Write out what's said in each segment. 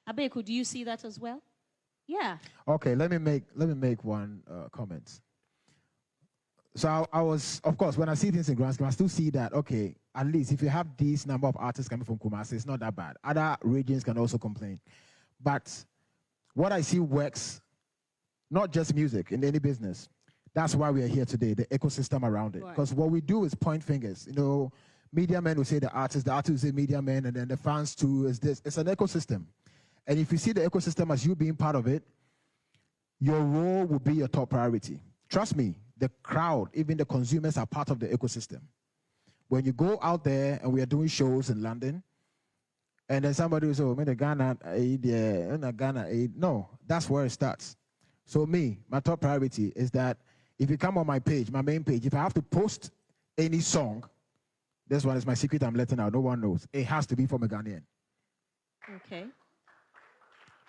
Abeku, do you see that as well? Yeah. Okay, let me make one comment. So I was, of course, when I see things in grand scheme, I still see that, okay, at least if you have this number of artists coming from Kumasi, it's not that bad. Other regions can also complain. But what I see works, not just music, in any business. That's why we are here today, the ecosystem around it. Because what we do is point fingers. You know, media men will say the artist will say media men, and then the fans too is this. It's an ecosystem. And if you see the ecosystem as you being part of it, your role will be your top priority. Trust me, the crowd, even the consumers are part of the ecosystem. When you go out there and we are doing shows in London, and then somebody will say, oh, the Ghana aid, Ghana aid. No, that's where it starts. So me, my top priority is that if you come on my page, my main page, if I have to post any song, this one is my secret I'm letting out, no one knows. It has to be from a Ghanaian. Okay.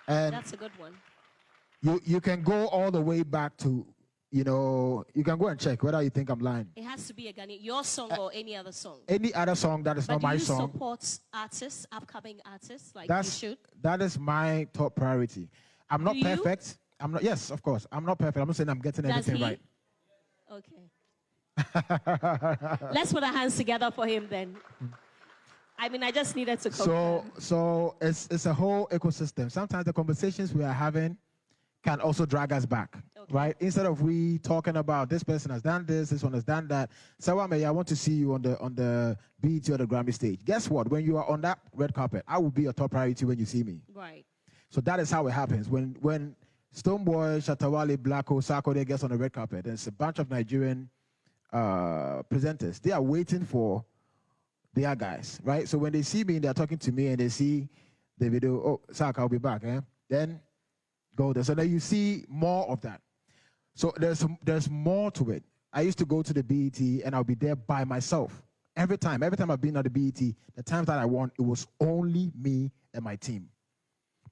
And that's a good one. You can go all the way back to, you know, you can go and check whether you think I'm lying. It has to be a Ghanaian, your song or any other song. Any other song that is not my song. But do you support artists, upcoming artists, like you should? That is my top priority. I'm not perfect. I'm not. Yes, of course. I'm not perfect. I'm not saying I'm getting everything right. Okay. Let's put our hands together for him then. I mean, I just needed to confirm. So it's a whole ecosystem. Sometimes the conversations we are having can also drag us back, right? Instead of we talking about this person has done this one has done that. Sawame, I want to see you on the BET or the Grammy stage. Guess what? When you are on that red carpet, I will be your top priority when you see me. Right. So that is how it happens. When Stonebwoy, Shatawale, Blacko, Sarkodie gets on the red carpet, there's a bunch of Nigerian presenters. They are waiting for their guys, right? So when they see me, they're talking to me and they see the video, oh, Sark, I'll be back, Then go there. So then you see more of that. So there's more to it. I used to go to the BET and I'll be there by myself. Every time I've been at the BET, the times that I won, it was only me and my team.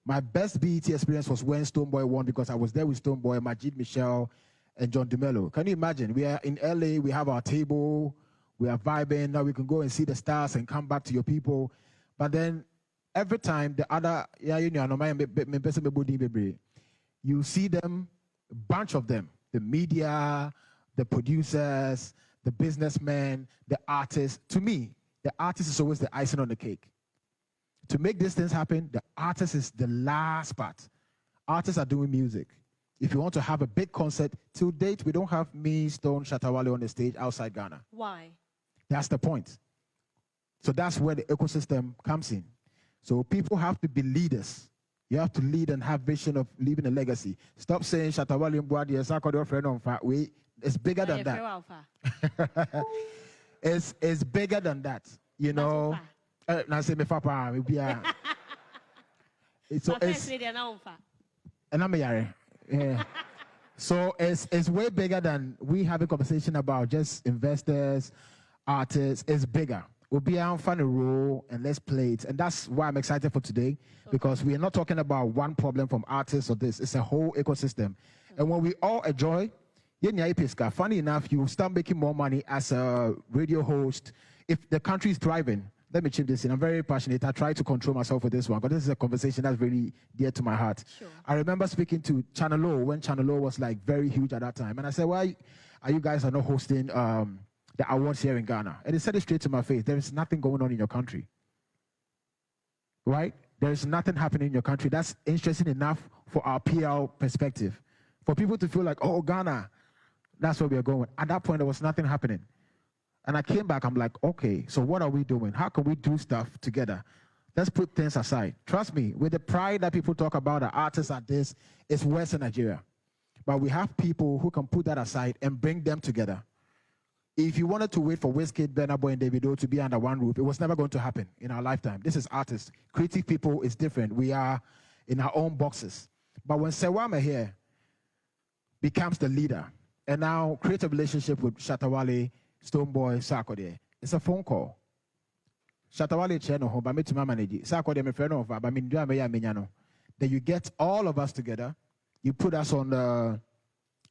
My best BET experience was when Stonebwoy won because I was there with Stonebwoy, Majid Michel, and John DeMello. Can you imagine? We are in LA, we have our table, we are vibing, now we can go and see the stars and come back to your people. But then every time the other, you see them, a bunch of them, the media, the producers, the businessmen, the artists. To me, the artist is always the icing on the cake. To make these things happen, the artist is the last part. Artists are doing music. If you want to have a big concert, to date, we don't have me, Stone, Shatawale on the stage outside Ghana. Why? That's the point. So that's where the ecosystem comes in. So people have to be leaders. You have to lead and have vision of leaving a legacy. Stop saying Shatawale and Boadi and Sarkodie friend on fat. It's bigger than that. It's bigger than that. You know. Now say me papa, we are. So it's. And I'm a yeah. So it's way bigger than we have a conversation about just investors, artists. It's bigger. We'll be on funny role and let's play it. And that's why I'm excited for today, because we are not talking about one problem from artists or this. It's a whole ecosystem. And when we all enjoy, funny enough, you start making more money as a radio host. If the country is thriving, let me chip this in. I'm very passionate. I try to control myself with this one, but this is a conversation that's really dear to my heart. Sure. I remember speaking to Channel O when Channel O was like very huge at that time. And I said, why are you guys not hosting the awards here in Ghana? And they said it straight to my face. There is nothing going on in your country. Right? There is nothing happening in your country. That's interesting enough for our PR perspective. For people to feel like, oh, Ghana, that's where we are going. At that point, there was nothing happening. And I came back, I'm like, okay, so what are we doing? How can we do stuff together? Let's put things aside. Trust me, with the pride that people talk about, the artists are this, it's Western Nigeria. But we have people who can put that aside and bring them together. If you wanted to wait for Wizkid, Burna Boy, and Davido to be under one roof, it was never going to happen in our lifetime. This is artists. Creative people is different. We are in our own boxes. But when Sewame here becomes the leader, and now create a relationship with Shatawale, Stonebwoy, Sarkodie, it's a phone call. Shatawale channel home, but me to my manager. Sarkodie, my friend, but me do a then you get all of us together. You put us on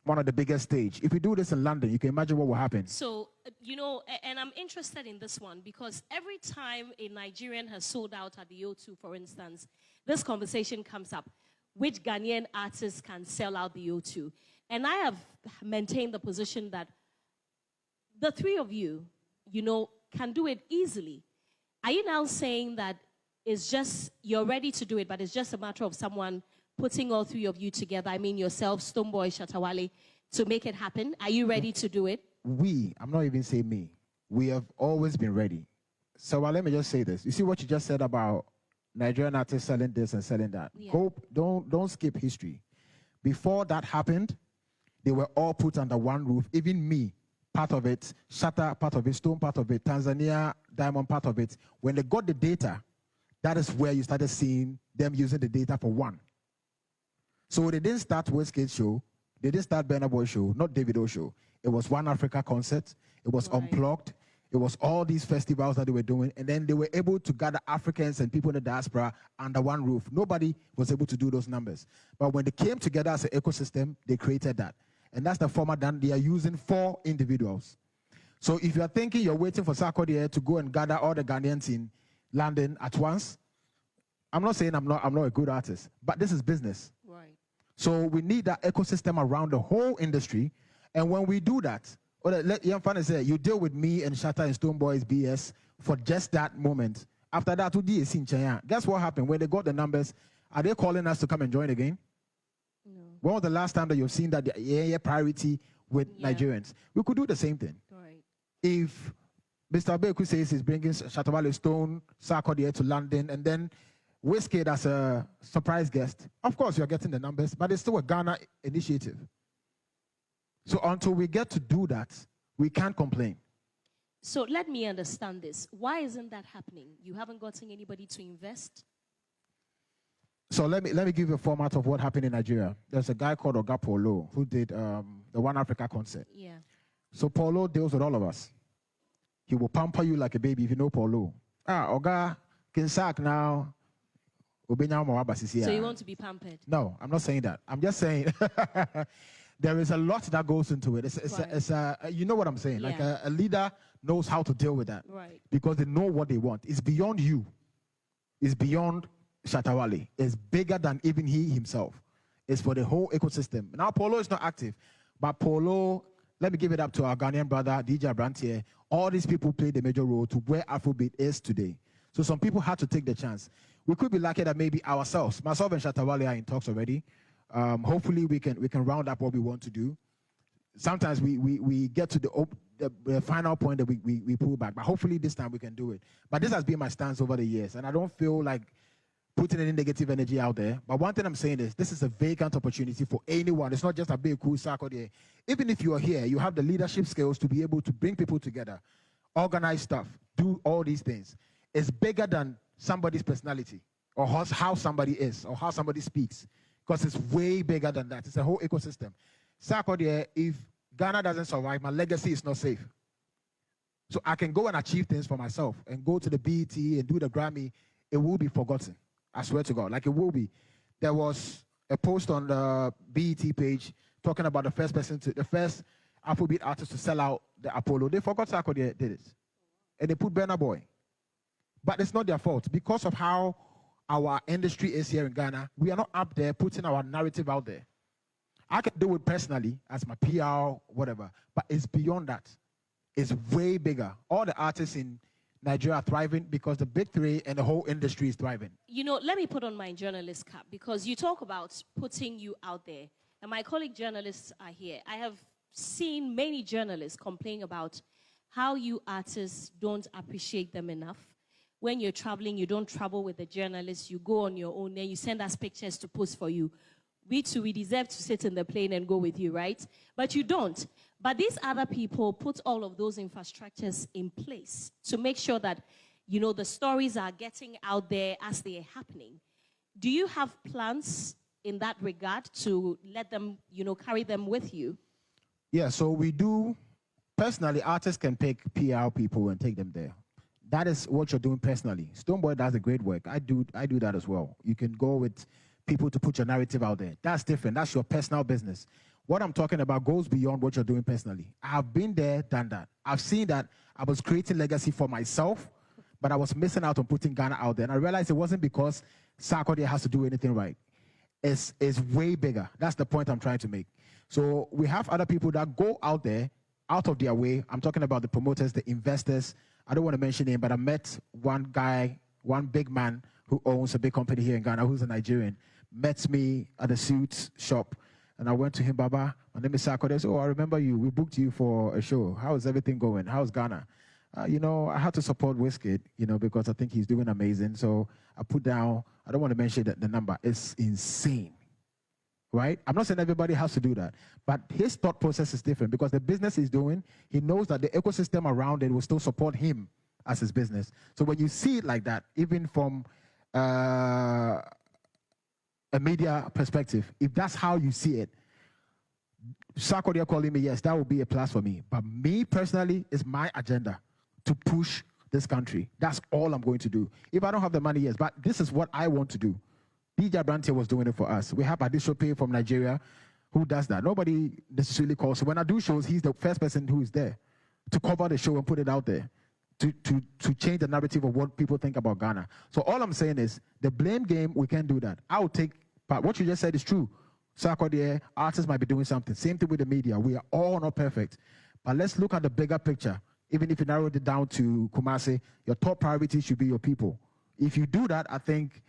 one of the biggest stage. If we do this in London, you can imagine what will happen. So, you know, and I'm interested in this one because every time a Nigerian has sold out at the O2, for instance, this conversation comes up. Which Ghanaian artists can sell out the O2? And I have maintained the position that the three of you, can do it easily. Are you now saying that it's just, you're ready to do it, but it's just a matter of someone putting all three of you together? I mean, yourself, Stonebwoy, Shatta Wale, to make it happen? Are you ready to do it? I'm not even saying me. We have always been ready. So let me just say this. You see what you just said about Nigerian artists selling this and selling that? Yeah. Don't skip history. Before that happened, they were all put under one roof. Even me, part of it, Shatta, part of it, Stone, part of it, Tanzania, Diamond, part of it. When they got the data, that is where you started seeing them using the data for one. So they didn't start Wizkid show. They didn't start Burna Boy show, not Davido show. It was One Africa concert. It was Unplugged. It was all these festivals that they were doing. And then they were able to gather Africans and people in the diaspora under one roof. Nobody was able to do those numbers. But when they came together as an ecosystem, they created that. And that's the format that they are using for individuals. So if you are thinking you're waiting for Sarkodie to go and gather all the Ghanaians in London at once, I'm not saying I'm not a good artist, but this is business. Right. So we need that ecosystem around the whole industry. And when we do that, let Young Fan say, you deal with me and Shatta and Stonebwoy's BS for just that moment. After that, guess what happened? When they got the numbers, are they calling us to come and join again? No. When was the last time that you've seen that priority with Nigerians? We could do the same thing. Right. If Mr. Abeku says he's bringing Shatta Wale, Stone, Sarkodie to London, and then Wizkid as a surprise guest, of course you're getting the numbers, but it's still a Ghana initiative. So until we get to do that, we can't complain. So let me understand this. Why isn't that happening? You haven't gotten anybody to invest? So let me give you a format of what happened in Nigeria. There's a guy called Oga Polo who did the One Africa concert. Yeah. So Polo deals with all of us. He will pamper you like a baby if you know Polo. Oga Kinsak now. So you want to be pampered? No, I'm not saying that. I'm just saying there is a lot that goes into it. You know what I'm saying? Yeah. Like a leader knows how to deal with that. Right. Because they know what they want. It's beyond you. It's beyond Shatta Wale. It's bigger than even he himself. It's for the whole ecosystem. Now, Polo is not active. But Polo, let me give it up to our Ghanaian brother, DJ Brantier. All these people played a major role to where Afrobeat is today. So some people had to take the chance. We could be lucky that maybe ourselves, myself and Shatta Wale are in talks already. Hopefully we can round up what we want to do. Sometimes we get to the final point that we pull back, but hopefully this time we can do it. But this has been my stance over the years, and I don't feel like putting any negative energy out there. But one thing I'm saying is this is a vacant opportunity for anyone. It's not just a big cool Sarkodie. Even if you are here, you have the leadership skills to be able to bring people together, organize stuff, do all these things. It's bigger than somebody's personality or how somebody is or how somebody speaks, because it's way bigger than that. It's a whole ecosystem. Sarkodie, if Ghana doesn't survive, my legacy is not safe. So I can go and achieve things for myself and go to the BET and do the Grammy. It will be forgotten. I swear to God, like it will be. There was a post on the BET page talking about the first Afrobeat artist to sell out the Apollo. They forgot Sarkodie did it. And they put Burna Boy. But it's not their fault. Because of how our industry is here in Ghana, we are not up there putting our narrative out there. I can do it personally as my PR, whatever, but it's beyond that. It's way bigger. All the artists in Nigeria are thriving because the big three and the whole industry is thriving. Let me put on my journalist cap, because you talk about putting you out there. And my colleague journalists are here. I have seen many journalists complain about how you artists don't appreciate them enough. When you're traveling, you don't travel with the journalists. You go on your own, then you send us pictures to post for you. We too, we deserve to sit in the plane and go with you, right? But you don't. But these other people put all of those infrastructures in place to make sure that, the stories are getting out there as they are happening. Do you have plans in that regard to let them, carry them with you? Yeah, so we do. Personally, artists can pick PR people and take them there. That is what you're doing personally. Stonebwoy does a great work. I do that as well. You can go with people to put your narrative out there. That's different. That's your personal business. What I'm talking about goes beyond what you're doing personally. I have been there, done that. I've seen that I was creating legacy for myself, but I was missing out on putting Ghana out there. And I realized it wasn't because Sarkodie has to do anything right. It's way bigger. That's the point I'm trying to make. So we have other people that go out there, out of their way. I'm talking about the promoters, the investors. I don't want to mention him, but I met one guy, one big man who owns a big company here in Ghana, who's a Nigerian, met me at a suit shop. And I went to him, Baba, my name is Sarkodie. So, I remember you. We booked you for a show. How is everything going? How's Ghana? You know, I had to support Wizkid, you know, because I think he's doing amazing. So I put down, I don't want to mention the number. It's insane, right? I'm not saying everybody has to do that. But his thought process is different because the business he's doing, he knows that the ecosystem around it will still support him as his business. So when you see it like that, even from a media perspective, if that's how you see it, Sarkodie calling me, yes, that would be a plus for me. But me personally, it's my agenda to push this country. That's all I'm going to do. If I don't have the money, yes, but this is what I want to do. DJ Brantier was doing it for us. We have Adishope from Nigeria who does that. Nobody necessarily calls. So when I do shows, he's the first person who is there to cover the show and put it out there, to change the narrative of what people think about Ghana. So all I'm saying is the blame game, we can't do that. I will take part. What you just said is true. Sarkodie, artists might be doing something. Same thing with the media. We are all not perfect. But let's look at the bigger picture. Even if you narrowed it down to Kumasi, your top priority should be your people. If you do that, I think